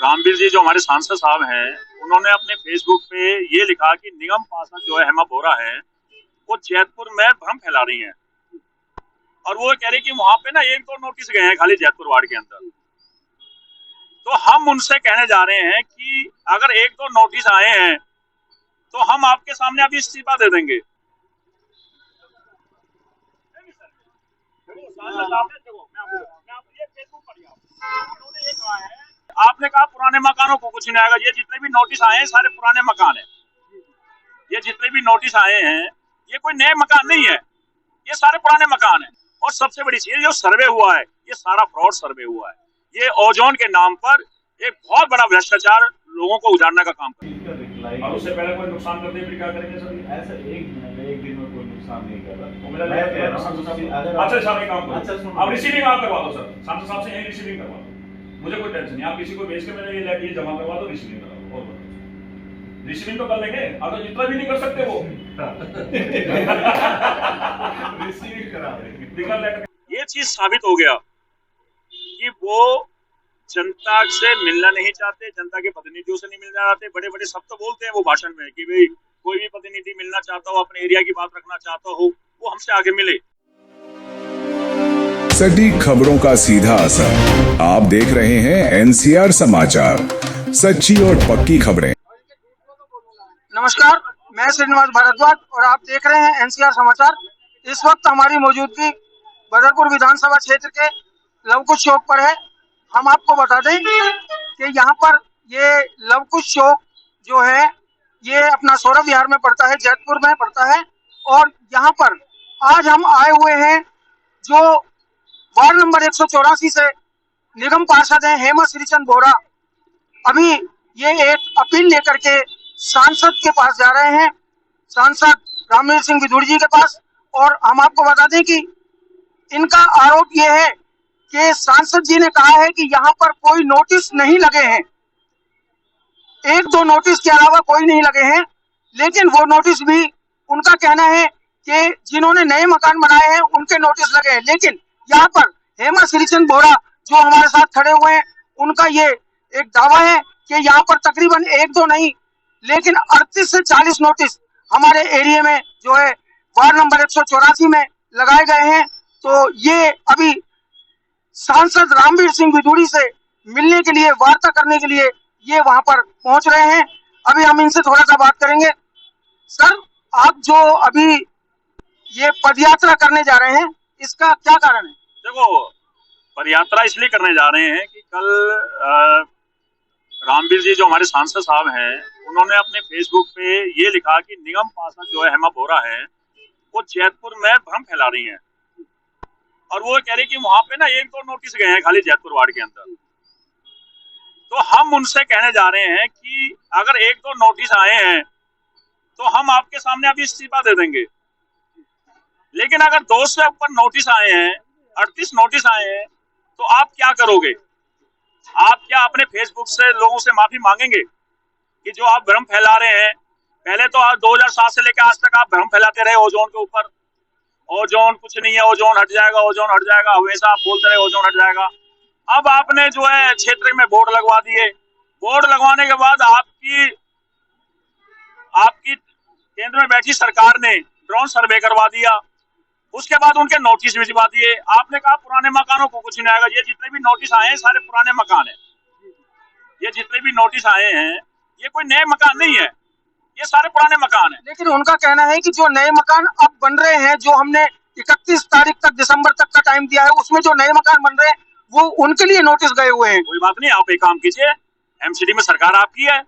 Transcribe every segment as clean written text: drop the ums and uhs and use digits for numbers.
रामवीर जी जो हमारे सांसद साहब हैं, उन्होंने अपने फेसबुक पे ये लिखा कि निगम पार्षद जो है हेमा बोरा है, वो जैतपुर में भ्रम फैला रही हैं। और वो कह रही कि वहां पे ना 1-2 नोटिस गए हैं खाली जैतपुर वार्ड के अंदर। तो हम उनसे कहने जा रहे हैं कि अगर 1-2 नोटिस आए हैं तो हम आपके सामने अभी इस्तीफा दे देंगे। आपने कहा पुराने मकानों को कुछ नहीं आएगा। ये जितने भी नोटिस आए हैं सारे पुराने मकान है। ये जितने भी नोटिस आए हैं ये कोई नए मकान नहीं है, ये सारे पुराने मकान है। और सबसे बड़ी चीज जो सर्वे हुआ है ये सारा फ्रॉड सर्वे हुआ है। ये ओजोन के नाम पर एक बहुत बड़ा भ्रष्टाचार लोगों को उजाड़ने का काम कर रहा है। और उससे पहले कोई नुकसान कर दे फिर क्या करेंगे सर? ऐसा एक दिन में कोई नुकसान नहीं कर रहा। अच्छा साहब काम करो, आप रिसीविंग आप करवा दो सर, सांसद साहब से यही रिसीविंग करवा दो, मुझे कोई टेंशन नहीं। आप किसी को भेज के मैंने ये जमा करवा दो, रिसीविंग करा दो। और रिसीविंग तो कर लेंगे, अगर जितना भी नहीं कर सकते वो रिसीविंग करा देंगे। ये चीज साबित हो गया कि वो जनता से मिलना नहीं चाहते, जनता के प्रतिनिधियों से नहीं मिलना चाहते। बड़े बड़े सब तो बोलते हैं वो भाषण में कि भाई कोई भी प्रतिनिधि मिलना चाहता हो, अपने एरिया की बात रखना चाहता हो, वो हमसे आगे मिले। सटीक खबरों का सीधा असर। आप देख रहे हैं एनसीआर समाचार, सच्ची और पक्की खबरें। नमस्कार, मैं श्रीनिवास भारद्वाज और आप देख रहे हैं एनसीआर समाचार। इस वक्त हमारी मौजूदगी बदरपुर विधानसभा क्षेत्र के लवकुश चौक पर है। हम आपको बता दें कि यहाँ पर ये लवकुश चौक जो है ये अपना सौरभ विहार में पड़ता है, जैतपुर में पड़ता है। और यहाँ पर आज हम आए हुए हैं जो वार्ड नंबर 184 से निगम पार्षद हैं हेमा श्रीचंद बोरा। अभी ये एक अपील लेकर के सांसद के पास जा रहे हैं, सांसद रामवीर सिंह विधुड़ी जी के पास। और हम आपको बता दें कि इनका आरोप ये है कि सांसद जी ने कहा है कि यहाँ पर कोई नोटिस नहीं लगे हैं, 1-2 नोटिस के अलावा कोई नहीं लगे हैं। लेकिन वो नोटिस भी उनका कहना है कि जिन्होंने नए मकान बनाए हैं उनके नोटिस लगे हैं। लेकिन यहाँ पर हेमा श्रीचंद बोरा जो हमारे साथ खड़े हुए हैं, उनका ये एक दावा है कि यहाँ पर तकरीबन 1-2 नहीं लेकिन 38 से 40 नोटिस हमारे एरिया में जो है वार्ड नंबर 184 में लगाए गए हैं। तो ये अभी सांसद रामवीर सिंह विधुड़ी से मिलने के लिए, वार्ता करने के लिए ये वहां पर पहुंच रहे हैं। अभी हम इनसे थोड़ा सा बात करेंगे। सर, आप जो अभी ये पदयात्रा करने जा रहे हैं इसका क्या कारण है? देखो, पदयात्रा इसलिए करने जा रहे हैं कि कल रामवीर जी जो हमारे सांसद साहब हैं, उन्होंने अपने फेसबुक पे ये लिखा कि निगम पार्षद जो है हेमा बोरा है, वो जैतपुर में भ्रम फैला रही हैं। और वो कह रही कि वहां पे ना 1-2 नोटिस गए हैं खाली जैतपुर वार्ड के अंदर। तो हम उनसे कहने जा रहे हैं कि अगर 1-2 नोटिस आए हैं तो हम आपके सामने अभी इस्तीफा दे देंगे। लेकिन अगर 2 से ऊपर नोटिस आए हैं, 38 नोटिस आए हैं, तो आप क्या करोगे? आप क्या अपने फेसबुक से लोगों से माफी मांगेंगे कि जो आप भ्रम फैला रहे हैं? पहले तो 2007 से लेकर आज तक आप भ्रम फैलाते रहे ओजोन के ऊपर, ओजोन कुछ नहीं है, ओजोन हट जाएगा, ओजोन हट जाएगा, हमेशा आप बोलते रहे ओजोन हट जाएगा। अब आपने जो है क्षेत्र में बोर्ड लगवा दिए। बोर्ड लगवाने के बाद आपकी केंद्र में बैठी सरकार ने ड्रोन सर्वे करवा दिया। उसके बाद उनके नोटिस भिजवा दिए। आपने कहा पुराने मकानों को कुछ नहीं आएगा। ये जितने भी नोटिस आए हैं सारे पुराने मकान है। ये जितने भी नोटिस आए हैं ये कोई नए मकान नहीं है, ये सारे पुराने मकान है। लेकिन उनका कहना है कि जो नए मकान अब बन रहे हैं, जो हमने 31 तारीख तक, दिसंबर तक का टाइम दिया है, उसमें जो नए मकान बन रहे हैं वो उनके लिए नोटिस गए हुए हैं। कोई बात नहीं, आप एक काम कीजिए, एमसीडी में सरकार आपकी है,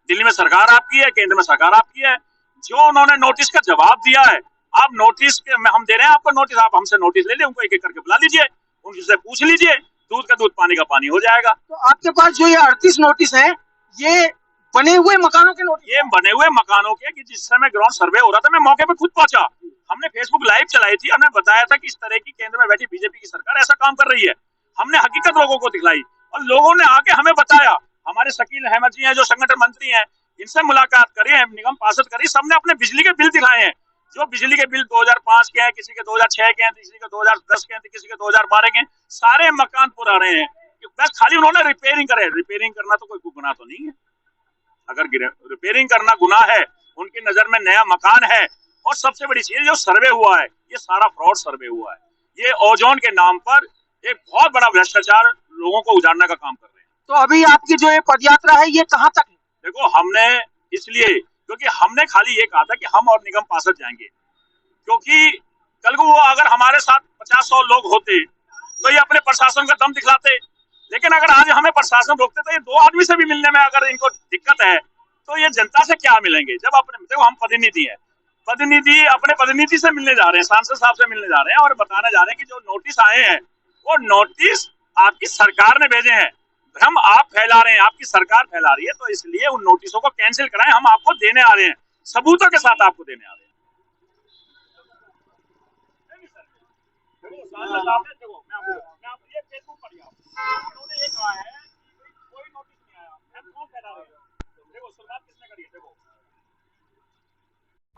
दिल्ली में सरकार आपकी है, केंद्र में सरकार आपकी है। जो उन्होंने नोटिस का जवाब दिया है, आप नोटिस के हम दे रहे हैं आपको नोटिस, आप हमसे नोटिस ले लें, उनको एक एक करके बुला लीजिए, उनसे पूछ लीजिए, दूध का दूध पानी का पानी हो जाएगा। तो आपके पास जो ये 38 नोटिस हैं, ये बने हुए मकानों के नोटिस? ये बने हुए मकानों के, कि जिस समय ग्राउंड सर्वे हो रहा था मैं मौके पे खुद पहुंचा। हमने फेसबुक लाइव चलाई थी, हमने बताया था कि इस तरह की केंद्र में बैठी बीजेपी की सरकार ऐसा काम कर रही है। हमने हकीकत लोगों को दिखलाई और लोगों ने आके हमें बताया। हमारे शकील अहमद जी हैं जो संगठन मंत्री हैं, इनसे मुलाकात करी है, निगम पार्षद करी, सबने अपने बिजली के बिल दिखाए हैं। जो बिजली के बिल 2005 के हैं, किसी के 2006 के हैं, किसी के 2010 के हैं, किसी के 2012 के हैं, सारे मकान पुराने हैं। बस खाली उन्होंने रिपेयरिंग करे। रिपेयरिंग करना तो कोई गुनाह तो नहीं है। अगर रिपेयरिंग करना गुनाह है, उनकी नजर में नया मकान है। और सबसे बड़ी चीज जो सर्वे हुआ है, ये सारा फ्रॉड सर्वे हुआ है। ये ओजोन के नाम पर एक बहुत बड़ा भ्रष्टाचार लोगों को उजाड़ने का काम कर रहे हैं। तो अभी आपकी जो ये पदयात्रा है ये कहाँ तक है? देखो, हमने इसलिए, क्योंकि हमने खाली ये कहा था कि हम और निगम पार्षद जाएंगे, क्योंकि कल को वो अगर हमारे साथ 50-100 लोग होते तो ये अपने प्रशासन का दम दिखलाते। लेकिन अगर आज हमें प्रशासन रोकते तो ये 2 आदमी से भी मिलने में अगर इनको दिक्कत है तो ये जनता से क्या मिलेंगे? जब अपने, देखो हम प्रतिनिधि हैं, प्रतिनिधि अपने प्रतिनिधि से मिलने जा रहे हैं, सांसद साहब से मिलने जा रहे हैं और बताने जा रहे हैं कि जो नोटिस आए हैं वो नोटिस आपकी सरकार ने भेजे हैं। भ्रम आप फैला रहे हैं, आपकी सरकार फैला रही है, तो इसलिए उन नोटिसों को कैंसिल कराएं। हम आपको देने आ रहे हैं, सबूतों के साथ आपको देने आ रहे हैं।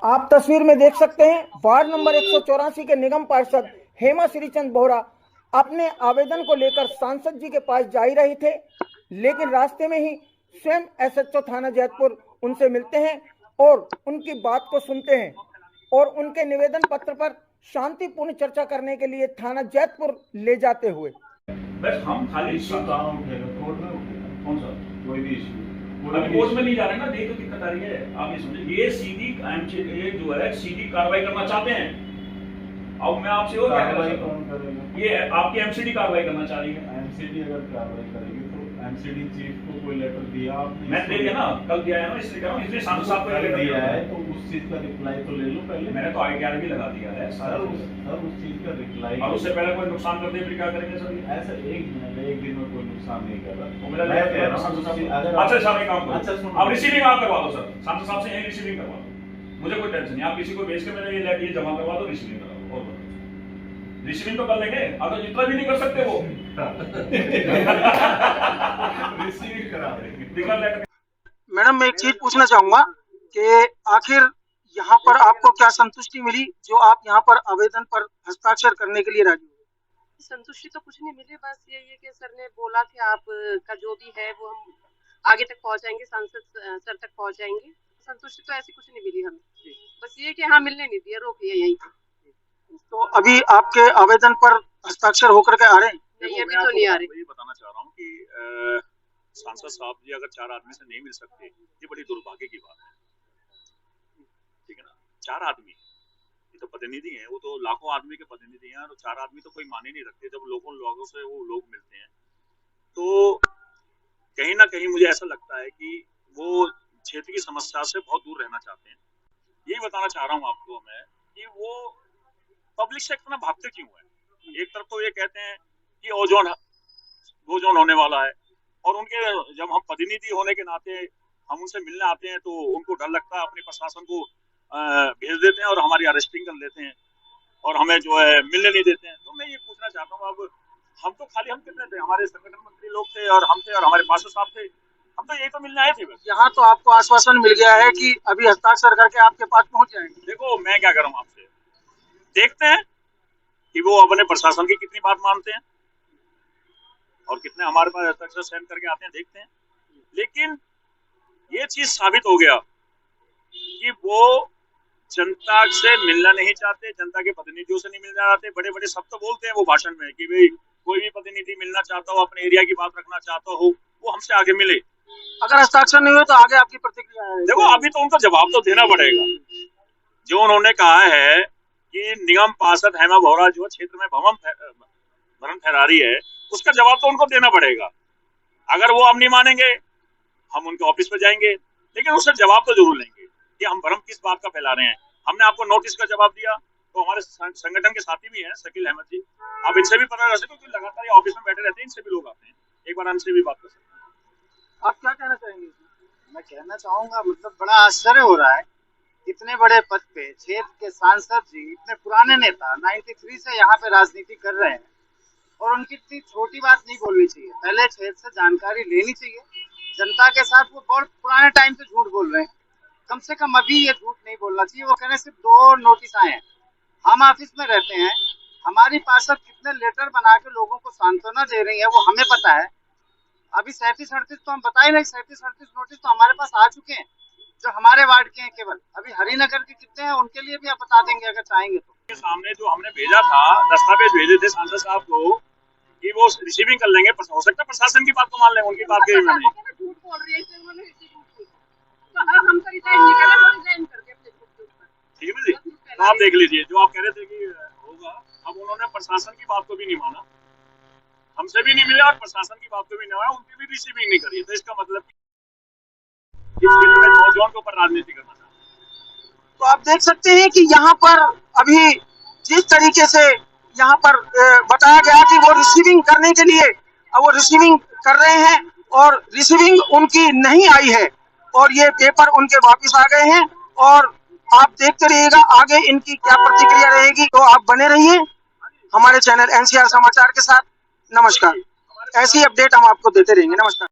आप तस्वीर में देख सकते हैं वार्ड नंबर 184 के निगम पार्षद हेमा श्रीचंद बोहरा अपने आवेदन को लेकर सांसद जी के पास जा ही रहे थे, लेकिन रास्ते में ही स्वयं एसएचओ थाना जैतपुर उनसे मिलते हैं और उनकी बात को सुनते हैं और उनके निवेदन पत्र पर शांतिपूर्ण चर्चा करने के लिए थाना जैतपुर ले जाते हुए बस हम खाली कौन सा कोई भी इशू कोर्ट में नहीं जा रहे ना, देख तो दिक्कत आ रही है। आप ये समझे, ये सीधी ये जो है सीधी कार्रवाई करना चाहते हैं। अब मैं आपसे और क्या कहना चाहता हूँ, ये आपकी एमसीडी कार्रवाई करना चाह रही है। एमसीडी अगर कार्रवाई करेगी तो एमसीडी चीफ को कोई लेटर दिया आपने? मैंने दे दिया ना, कल दिया है ना, इसलिए कह रहा हूँ, इसलिए सांसद साहब को लेटर दिया है तो उस चीज का रिप्लाई तो ले लो पहले। मैंने तो आईटीआर भी लगा दिया है सर, उस चीज का रिप्लाई, और उससे पहले कोई नुकसान कर दे फिर क्या करेंगे सर? ऐसा एक दिन में कोई नुकसान नहीं कर रहा। वो मेरा लेटर है ना सांसद साहब। अच्छा साहब, एक काम करो, अच्छा आप रिसीविंग आप करवा दो सर, सांसद साहब से यही रिसीविंग करवा दो, मुझे कोई टेंशन नहीं। आप किसी को भेज के मेरे ये लेटर जमा करवा दो, रिसीविंग करा दो। और रिसीविंग तो कर लेंगे, अगर जितना भी नहीं कर सकते वो रिसीविंग करा देंगे। मैडम, मैं एक चीज पूछना चाहूंगा कि आखिर यहाँ पर आपको क्या संतुष्टि मिली जो आप यहाँ पर आवेदन पर हस्ताक्षर करने के लिए राजी हुए? संतुष्टि तो कुछ नहीं मिली, बस यही है कि सर ने बोला कि आपका जो भी है वो हम आगे तक पहुंचाएंगे, सांसद सर तक पहुंचाएंगे। संतुष्टि तो ऐसी कुछ नहीं मिली हमें, बस ये कि हाँ मिलने नहीं दिया, रोक लिया यहीं। तो अभी आपके आवेदन पर हस्ताक्षर होकर के आ रहे हैं? नहीं, अभी तो नहीं आ रहे। ये बताना चाह रहा हूँ कि सांसद साहब जी अगर 4 आदमी से नहीं मिल सकते, ये बड़ी दुर्भाग्य की बात है। ठीक है ना, 4 आदमी, ये तो प्रतिनिधि हैं, वो तो लाखों आदमी के प्रतिनिधि हैं और 4 आदमी तो कोई माने नहीं रखते। जब लोगों से वो लोग मिलते हैं तो कहीं ना कहीं मुझे ऐसा लगता है कि वो क्षेत्र की समस्या से बहुत दूर रहना चाहते हैं। यही बताना चाह रहा हूँ आपको मैं कि वो पब्लिक से इतना भागते क्यों है। एक तरफ तो ये कहते हैं कि ओजोन होने वाला है, और उनके जब हम प्रतिनिधि होने के नाते हम उनसे मिलने आते हैं तो उनको डर लगता है, अपने प्रशासन को भेज देते हैं और हमारी अरेस्टिंग कर लेते हैं और हमें जो है मिलने नहीं देते हैं। तो मैं ये पूछना चाहता हूँ, अब हम तो खाली, हम कितने थे, हमारे संगठन मंत्री लोग थे और हम थे और हमारे पार्षद साहब थे, हम तो यही तो मिलने आए थे बस। यहाँ तो आपको आश्वासन मिल गया है कि अभी हस्ताक्षर करके आपके पास पहुँच जाएंगे। देखो मैं क्या करूँ, आपसे देखते हैं कि वो अपने प्रशासन की कितनी बात मानते हैं और कितने हमारे पास हस्ताक्षर सेंड करके आते हैं, देखते हैं। लेकिन ये चीज साबित हो गया कि वो जनता से मिलना नहीं चाहते, जनता के प्रतिनिधियों से नहीं मिलना चाहते। बड़े बड़े शब्द तो बोलते हैं वो भाषण में कि भाई कोई भी प्रतिनिधि मिलना चाहता हो, अपने एरिया की बात रखना चाहता हो, वो हमसे आगे मिले। अगर हस्ताक्षर नहीं हुए तो आगे आपकी प्रतिक्रिया है? देखो अभी तो उनको जवाब तो देना पड़ेगा। जो उन्होंने कहा है कि निगम पार्षद हेमा बोहरा जो क्षेत्र में भ्रम फैला रही है, उसका जवाब तो उनको देना पड़ेगा। अगर वो अब नहीं मानेंगे, हम उनके ऑफिस पे जाएंगे, लेकिन उससे जवाब तो जरूर लेंगे कि हम भ्रम किस बात का फैला रहे हैं। हमने आपको नोटिस का जवाब दिया, तो हमारे संगठन के साथी भी हैं शकील अहमद जी, आप इनसे भी पता कर सकते हो क्योंकि लगातार ये ऑफिस में बैठे रहते हैं, इनसे भी लोग आते हैं, एक बार इनसे भी बात कर सकते हैं। आप क्या कहना चाहेंगे? मैं कहना चाहूंगा, मतलब बड़ा आश्चर्य हो रहा है, इतने बड़े पद पे क्षेत्र के सांसद जी, इतने पुराने नेता 93 से यहाँ पे राजनीति कर रहे हैं और उनकी इतनी छोटी बात नहीं बोलनी चाहिए। पहले क्षेत्र से जानकारी लेनी चाहिए। जनता के साथ वो बहुत पुराने टाइम से झूठ बोल रहे हैं, कम से कम अभी ये झूठ नहीं बोलना चाहिए। वो कह रहे हैं सिर्फ 2 नोटिस आए हैं, हम ऑफिस में रहते हैं, हमारी पार्षद कितने लेटर बना के लोगों को सांत्वना दे रही है वो हमें पता है। अभी 37-38 तो हम बताए नहीं, 37-38 नोटिस तो हमारे पास आ चुके हैं जो हमारे वार्ड के हैं केवल। अभी हरिनगर के कितने हैं उनके लिए भी आप बता देंगे अगर चाहेंगे तो। के सामने जो हमने भेजा था, दस्तावेज भेजे थे सांसद साहब को कि वो रिसीविंग कर लेंगे, हो सकता है प्रशासन की बात को मान लें, उनकी बात के नहीं। झूठ बोल रही है इसलिए उन्होंने रिसीविंग की। तो हम तो रिजाइन नहीं करें, वो रिजाइन कर दिया अपने खुद के ऊपर। ठीक है जी, तो आप देख लीजिए जो आप कह रहे थे कि होगा, अब उन्होंने प्रशासन की बात को भी नहीं माना, हमसे भी नहीं मिला और प्रशासन की बात को भी नहीं माना, उनकी भी रिसीविंग नहीं करी। तो इसका मतलब इस फील्ड में नौजवान के ऊपर राजनीति करना चाहते हैं। तो आप देख सकते हैं कि यहाँ पर अभी जिस तरीके से यहाँ पर बताया गया कि वो रिसीविंग करने के लिए वो रिसीविंग कर रहे हैं और रिसीविंग उनकी नहीं आई है और ये पेपर उनके वापस आ गए हैं। और आप देखते रहिएगा आगे इनकी क्या प्रतिक्रिया रहेगी। तो आप बने रहिए हमारे चैनल एनसीआर समाचार के साथ। नमस्कार, ऐसी अपडेट हम आपको देते रहेंगे। नमस्कार।